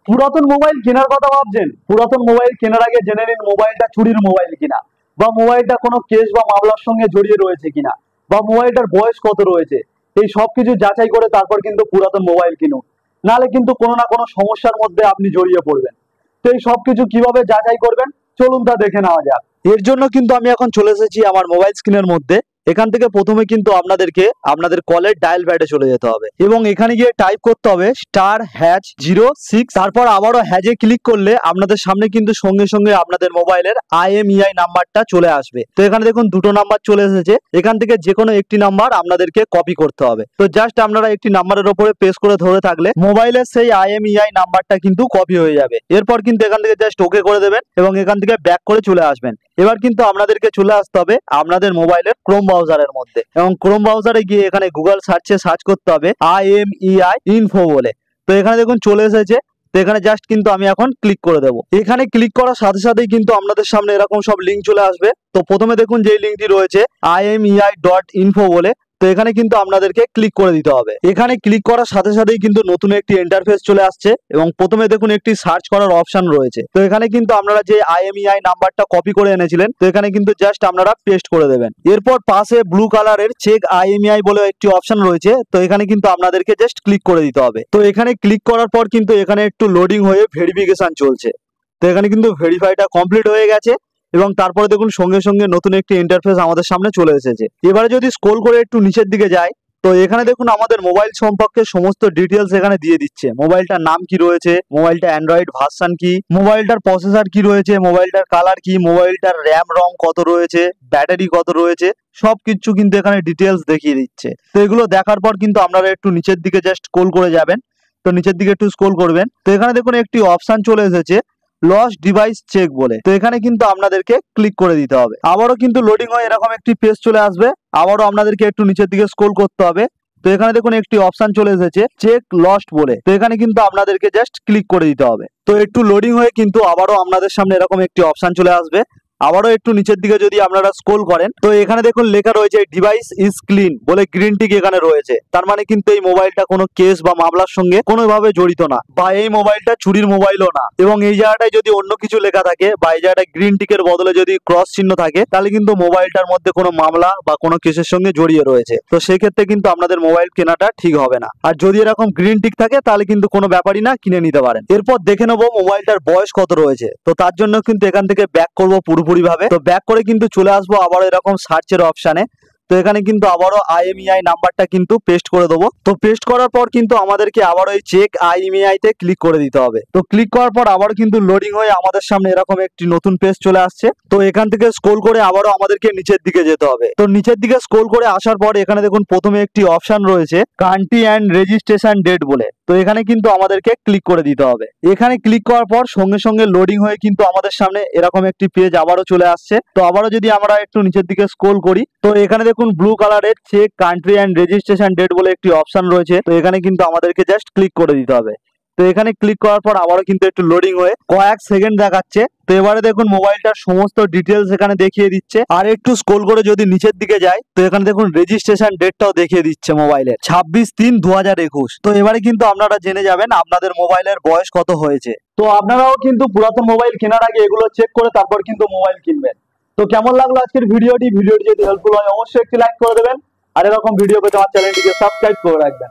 পুরাতন মোবাইল কেনার কথা ভাবছেন? পুরাতন মোবাইল কেনার আগে জেনে নিন মোবাইলটা চুরির মোবাইল কিনা, বা মোবাইলটা কোনো কেস বা মামলার সঙ্গে জড়িয়ে রয়েছে কিনা, বা মোবাইলটার বয়স কত রয়েছে। এই সব কিছু যাচাই করে তারপর কিন্তু পুরাতন মোবাইল কিনুন, নাহলে কিন্তু কোনো না কোনো সমস্যার মধ্যে আপনি জড়িয়ে পড়বেন। তো এই সব কিছু কিভাবে যাচাই করবেন, চলুন তা দেখে নেওয়া যাক। এর জন্য কিন্তু আমি এখন চলে এসেছি আমার মোবাইল স্ক্রিনের মধ্যে। এখান থেকে প্রথমে কিন্তু আপনাদেরকে আপনাদের কলের ডায়াল প্যাডে চলে যেতে হবে এবং এখানে গিয়ে টাইপ করতে হবে *#06। তারপর আবারও হ্যাজে ক্লিক করলে আপনাদের সামনে কিন্তু সঙ্গে সঙ্গে আপনাদের মোবাইলের IMEI নাম্বারটা চলে আসবে। তো এখানে দেখুন দুটো নাম্বার চলে এসেছে। এখান থেকে যে কোনো একটি নাম্বার আপনাদেরকে কপি করতে হবে। তো জাস্ট আপনারা একটি নাম্বারের উপরে প্রেস করে ধরে থাকলে মোবাইলের সেই IMEI নাম্বারটা কিন্তু কপি হয়ে যাবে। এরপর কিন্তু এখান থেকে জাস্ট ওকে করে দেবেন এবং এখান থেকে ব্যাক করে চলে আসবেন। এবার কিন্তু আপনাদেরকে চলে আসতে হবে আপনাদের মোবাইলের ক্রোম ব্রাউজারের মধ্যে এবং ক্রোম ব্রাউজারে গিয়ে এখানে গুগল সার্চে সার্চ করতে হবে IMEI ইনফো বলে। তো এখানে দেখুন চলে এসেছে। তো এখানে জাস্ট কিন্তু আমি এখন ক্লিক করে দেবো। এখানে ক্লিক করার সাথে সাথেই কিন্তু আপনাদের সামনে এরকম সব লিঙ্ক চলে আসবে। তো প্রথমে দেখুন যে লিঙ্কটি রয়েছে IMEI.info বলে। তো এখানে কিন্তু আপনাদেরকে ক্লিক করে দিতে হবে। এখানে ক্লিক করার সাথে সাথেই কিন্তু নতুন একটি ইন্টারফেস চলে আসছে এবং প্রথমে দেখুন একটি সার্চ করার অপশন রয়েছে। তো এখানে কিন্তু আপনারা যে IMEI নাম্বারটা কপি করে এনেছিলেন, তো এখানে কিন্তু জাস্ট আপনারা পেস্ট করে দেবেন। এরপর পাশে ব্লু কালারের চেক IMEI বলে একটি অপশন রয়েছে। তো এখানে কিন্তু আপনাদেরকে জাস্ট ক্লিক করে দিতে হবে। তো এখানে ক্লিক করার পর কিন্তু এখানে একটু লোডিং হয়ে ভেরিফিকেশন চলছে। তো এখানে কিন্তু ভেরিফাইটা কমপ্লিট হয়ে গেছে এবং তারপরে দেখুন সঙ্গে সঙ্গে নতুন একটি ইন্টারফেস আমাদের সামনে চলে এসেছে। এবারে যদি স্ক্রল করে একটু নিচের দিকে যাই, তো এখানে দেখুন আমাদের মোবাইল সম্পর্কে সমস্ত ডিটেলস এখানে দিয়ে দিচ্ছে। মোবাইলটার নাম কি রয়েছে, মোবাইলটা অ্যান্ড্রয়েড ভার্সন কি, মোবাইলটার প্রসেসর কি রয়েছে, মোবাইলটার কালার কি, মোবাইলটার র্যাম রম কত রয়েছে, ব্যাটারি কত রয়েছে, সবকিছু কিন্তু এখানে ডিটেলস দেখিয়ে দিচ্ছে। তো এগুলো দেখার পর কিন্তু আপনারা একটু নিচের দিকে জাস্ট স্ক্রল করে যাবেন। তো নিচের দিকে একটু স্ক্রল করবেন। তো এখানে দেখুন একটি অপশন চলে এসেছে লস ডিভাইস চেক বলে। তো এখানে কিন্তু আপনাদেরকে ক্লিক করে দিতে হবে। আবারও কিন্তু লোডিং হয়ে এরকম একটি পেজ চলে আসবে। আবারও আপনাদেরকে একটু নিচের দিকে স্ক্রল করতে হবে। তো এখানে দেখুন একটি অপশন চলে এসেছে চেক লস্ট বলে। তো এখানে কিন্তু আপনাদেরকে জাস্ট ক্লিক করে দিতে হবে। তো একটু লোডিং হয়ে কিন্তু আবারও আপনাদের সামনে এরকম একটি অপশন চলে আসবে। আবারও একটু নিচের দিকে যদি আপনারা স্ক্রল করেন, তো এখানে দেখুন লেখা রয়েছে ডিভাইস ইজ ক্লিন বলে গ্রিন টিক এখানে রয়েছে। তার মানে কিন্তু এই মোবাইলটা কোনো কেস বা মামলার সঙ্গে কোনোভাবে জড়িত না, বা এই মোবাইলটা চুরির মোবাইলও না। এবং এই জায়গাটায় যদি অন্য কিছু লেখা থাকে বা এই জায়গাটায় গ্রিন টিকের বদলে যদি ক্রস চিহ্ন থাকে, তাহলে কিন্তু মোবাইলটার মধ্যে কোনো মামলা বা কোনো কেসের সঙ্গে জড়িয়ে রয়েছে। তো সেক্ষেত্রে কিন্তু আপনাদের মোবাইল কেনাটা ঠিক হবে না। আর যদি এরকম গ্রিন টিক থাকে তাহলে কিন্তু কোনো ব্যাপারই না, কিনে নিতে পারেন। এরপর দেখে নেবো মোবাইলটার বয়স কত রয়েছে। তো তার জন্য কিন্তু এখান থেকে ব্যাক করবো পুরোপুরি ভাবে। তো ব্যাক করে কিন্তু চলে আসবো আবার এরকম সার্চের অপশানে। তো এখানে কিন্তু আবারও IMEI নাম্বারটা কিন্তু পেস্ট করে দেবো। তো পেস্ট করার পর কিন্তু আমাদেরকে আবারও এই চেক IMEI তে ক্লিক করে দিতে হবে। তো ক্লিক করার পর আবারও কিন্তু লোডিং হয়ে আমাদের সামনে এরকম একটি নতুন পেজ চলে আসছে। তো এখান থেকে স্ক্রল করে আবারও আমাদেরকে নিচের দিকে যেতে হবে। তো নিচের দিকে স্ক্রল করে আসার পর এখানে দেখুন প্রথমে একটি অপশন রয়েছে কান্ট্রি অ্যান্ড রেজিস্ট্রেশন ডেট বলে। তো এখানে কিন্তু আমাদেরকে ক্লিক করে দিতে হবে। এখানে ক্লিক করার পর সঙ্গে সঙ্গে লোডিং হয়ে কিন্তু আমাদের সামনে এরকম একটি পেজ আবারও চলে আসছে। তো আবারও যদি আমরা একটু নিচের দিকে স্ক্রল করি, তো এখানে দেখুন ব্লু কালারের check country and registration date বলে একটি অপশন রয়েছে। তো এখানে কিন্তু আমাদেরকে জাস্ট ক্লিক করে দিতে হবে। তো এখানে ক্লিক করার পর আবারও কিন্তু একটু লোডিং হয়ে কয়েক সেকেন্ড দেখাচ্ছে। তো এবারে দেখুন মোবাইলটার সমস্ত ডিটেলস এখানে দেখিয়ে দিচ্ছে। আর একটু স্ক্রল করে যদি নিচের দিকে যাই, তো এখানে দেখুন রেজিস্ট্রেশন ডেটটাও দেখিয়ে দিচ্ছে মোবাইলের 26/3/2021। তো এবারে কিন্তু আপনারা জেনে যাবেন আপনাদের মোবাইলের বয়স কত হয়েছে। তো আপনারাও কিন্তু পুরাতন মোবাইল কেনার আগে এগুলো চেক করে তারপর কিন্তু মোবাইল কিনবেন। তো কেমন লাগলো আজকের ভিডিওটি যদি হেল্পফুল হয় অবশ্যই একটি লাইক করে দেবেন। আর এরকম ভিডিও পেতে আমার চ্যানেলটিকে সাবস্ক্রাইব করে রাখবেন।